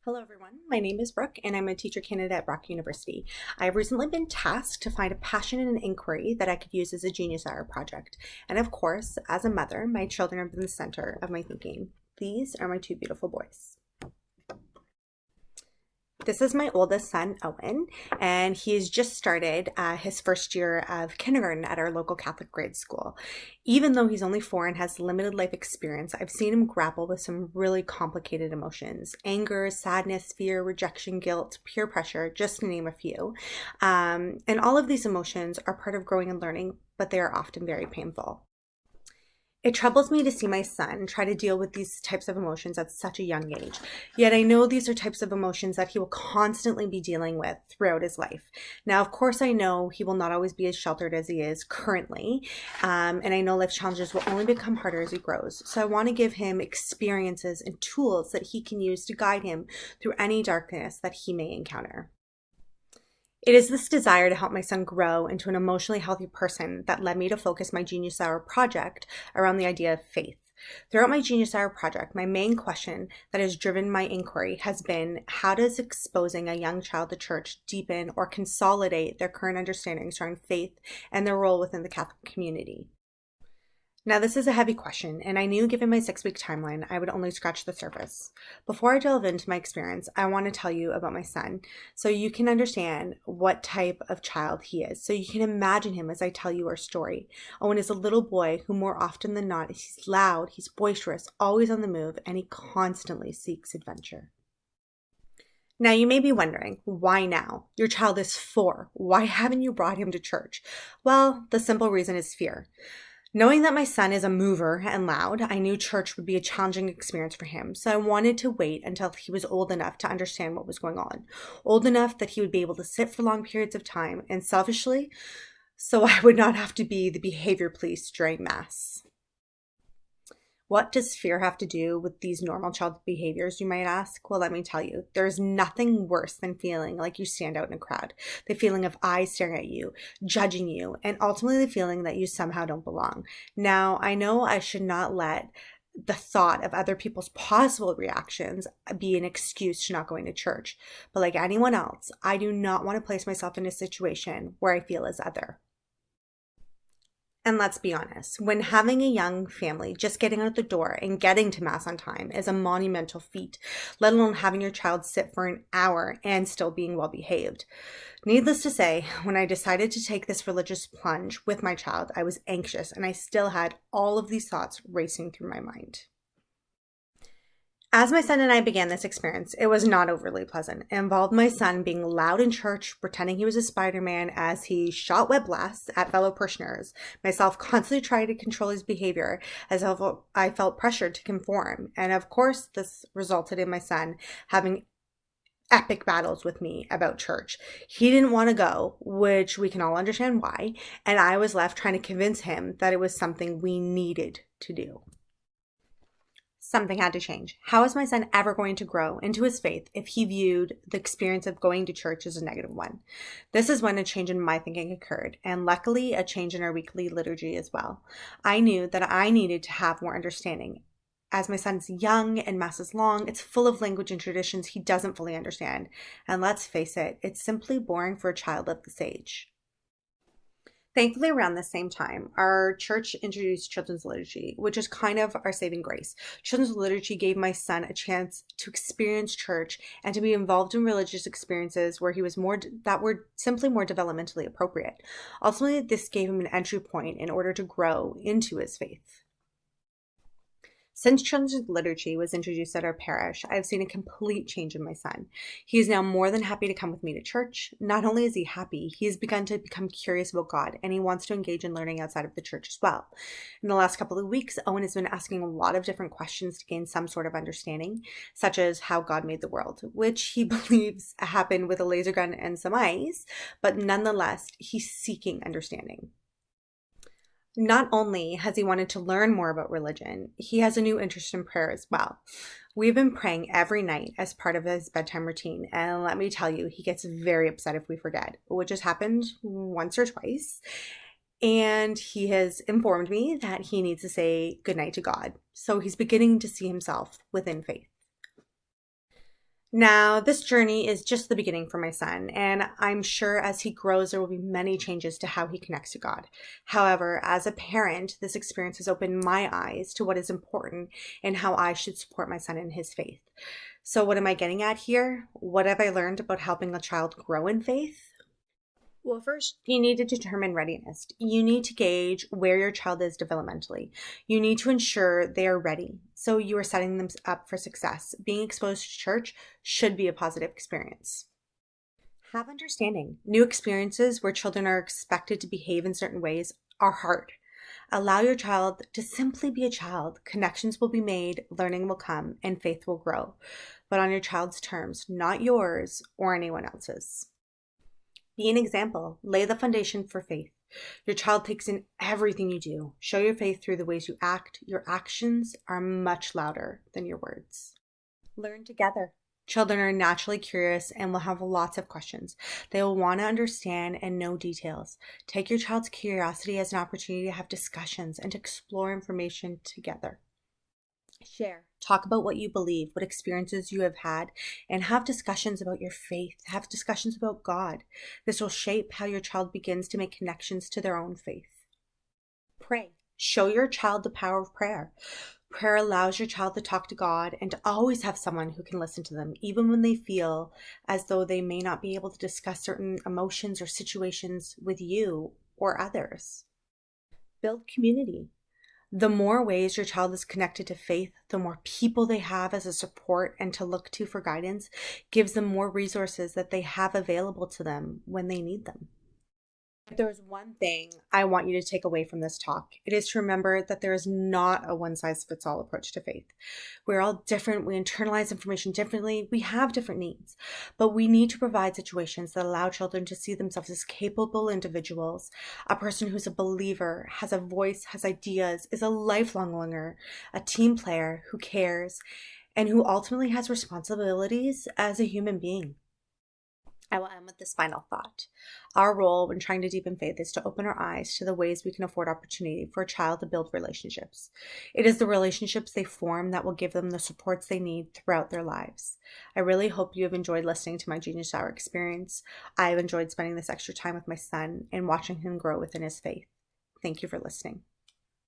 Hello everyone, my name is Brooke and I'm a teacher candidate at Brock University. I have recently been tasked to find a passion and an inquiry that I could use as a Genius Hour project. And of course, as a mother, my children have been the center of my thinking. These are my two beautiful boys. This is my oldest son, Owen, and he has just started his first year of kindergarten at our local Catholic grade school. Even though he's only 4 and has limited life experience, I've seen him grapple with some really complicated emotions: anger, sadness, fear, rejection, guilt, peer pressure, just to name a few. And all of these emotions are part of growing and learning, but they are often very painful. It troubles me to see my son try to deal with these types of emotions at such a young age. Yet I know these are types of emotions that he will constantly be dealing with throughout his life. Now, of course, I know he will not always be as sheltered as he is currently. And I know life challenges will only become harder as he grows. So I want to give him experiences and tools that he can use to guide him through any darkness that he may encounter. It is this desire to help my son grow into an emotionally healthy person that led me to focus my Genius Hour project around the idea of faith. Throughout my Genius Hour project, my main question that has driven my inquiry has been: how does exposing a young child to church deepen or consolidate their current understandings around faith and their role within the Catholic community? Now, this is a heavy question, and I knew given my 6-week timeline, I would only scratch the surface. Before I delve into my experience, I want to tell you about my son so you can understand what type of child he is. So you can imagine him as I tell you our story. Owen is a little boy who, more often than not, he's loud, he's boisterous, always on the move, and he constantly seeks adventure. Now, you may be wondering, why now? Your child is 4. Why haven't you brought him to church? Well, the simple reason is fear. Knowing that my son is a mover and loud, I knew church would be a challenging experience for him, so I wanted to wait until he was old enough to understand what was going on, old enough that he would be able to sit for long periods of time, and selfishly, so I would not have to be the behavior police during Mass. What does fear have to do with these normal child behaviors, you might ask? Well, let me tell you, there's nothing worse than feeling like you stand out in a crowd. The feeling of eyes staring at you, judging you, and ultimately the feeling that you somehow don't belong. Now, I know I should not let the thought of other people's possible reactions be an excuse to not going to church. But like anyone else, I do not want to place myself in a situation where I feel as other. And let's be honest, when having a young family, just getting out the door and getting to Mass on time is a monumental feat, let alone having your child sit for an hour and still being well behaved. Needless to say, when I decided to take this religious plunge with my child, I was anxious and I still had all of these thoughts racing through my mind. As my son and I began this experience, it was not overly pleasant. It involved my son being loud in church, pretending he was a Spider-Man as he shot web blasts at fellow parishioners, myself constantly trying to control his behavior as I felt pressured to conform. And of course, this resulted in my son having epic battles with me about church. He didn't want to go, which we can all understand why, and I was left trying to convince him that it was something we needed to do. Something had to change. How is my son ever going to grow into his faith if he viewed the experience of going to church as a negative one? This is when a change in my thinking occurred, and luckily a change in our weekly liturgy as well. I knew that I needed to have more understanding. As my son's young and Mass is long, it's full of language and traditions he doesn't fully understand. And let's face it, it's simply boring for a child of this age. Thankfully, around the same time, our church introduced children's liturgy, which is kind of our saving grace. Children's liturgy gave my son a chance to experience church and to be involved in religious experiences where he was more that were simply more developmentally appropriate. Ultimately, this gave him an entry point in order to grow into his faith. Since children's liturgy was introduced at our parish, I have seen a complete change in my son. He is now more than happy to come with me to church. Not only is he happy, he has begun to become curious about God, and he wants to engage in learning outside of the church as well. In the last couple of weeks, Owen has been asking a lot of different questions to gain some sort of understanding, such as how God made the world, which he believes happened with a laser gun and some ice, but nonetheless, he's seeking understanding. Not only has he wanted to learn more about religion, he has a new interest in prayer as well. We've been praying every night as part of his bedtime routine, and let me tell you, he gets very upset if we forget, which has happened once or twice. And he has informed me that he needs to say goodnight to God. So he's beginning to see himself within faith. Now, this journey is just the beginning for my son, and I'm sure as he grows, there will be many changes to how he connects to God. However, as a parent, this experience has opened my eyes to what is important and how I should support my son in his faith. So, what am I getting at here? What have I learned about helping a child grow in faith? Well, first, you need to determine readiness. You need to gauge where your child is developmentally. You need to ensure they are ready. So you are setting them up for success. Being exposed to church should be a positive experience. Have understanding. New experiences where children are expected to behave in certain ways are hard. Allow your child to simply be a child. Connections will be made, learning will come, and faith will grow, but on your child's terms, not yours or anyone else's. Be an example. Lay the foundation for faith. Your child takes in everything you do. Show your faith through the ways you act. Your actions are much louder than your words. Learn together. Children are naturally curious and will have lots of questions. They will want to understand and know details. Take your child's curiosity as an opportunity to have discussions and to explore information together. Share. Talk about what you believe, what experiences you have had, and have discussions about your faith. Have discussions about God. This will shape how your child begins to make connections to their own faith. Pray. Show your child the power of prayer. Prayer allows your child to talk to God and to always have someone who can listen to them, even when they feel as though they may not be able to discuss certain emotions or situations with you or others. Build community. The more ways your child is connected to faith, the more people they have as a support and to look to for guidance gives them more resources that they have available to them when they need them. If there's one thing I want you to take away from this talk, it is to remember that there is not a one size fits all approach to faith. We're all different. We internalize information differently. We have different needs, but we need to provide situations that allow children to see themselves as capable individuals. A person who's a believer, has a voice, has ideas, is a lifelong learner, a team player who cares, and who ultimately has responsibilities as a human being. I will end with this final thought. Our role when trying to deepen faith is to open our eyes to the ways we can afford opportunity for a child to build relationships. It is the relationships they form that will give them the supports they need throughout their lives. I really hope you have enjoyed listening to my Genius Hour experience. I have enjoyed spending this extra time with my son and watching him grow within his faith. Thank you for listening.